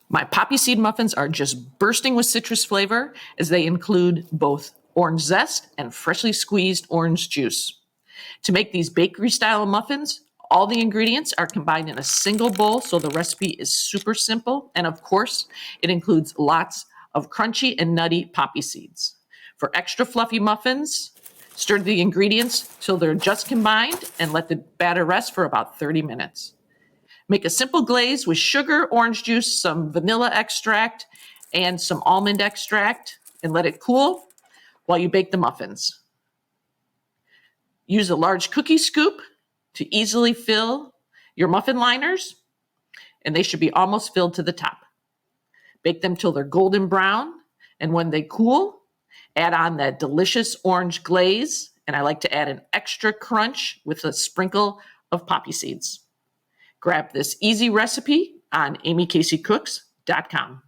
My poppy seed muffins are just bursting with citrus flavor as they include both orange zest and freshly squeezed orange juice. To make these bakery-style muffins, all the ingredients are combined in a single bowl, so the recipe is super simple. And of course, it includes lots of crunchy and nutty poppy seeds. For extra fluffy muffins, stir the ingredients till they're just combined and let the batter rest for about 30 minutes. Make a simple glaze with sugar, orange juice, some vanilla extract, and some almond extract, and let it cool while you bake the muffins. Use a large cookie scoop to easily fill your muffin liners, and they should be almost filled to the top. Bake them till they're golden brown, and when they cool, add on that delicious orange glaze, and I like to add an extra crunch with a sprinkle of poppy seeds. Grab this easy recipe on amycaseycooks.com.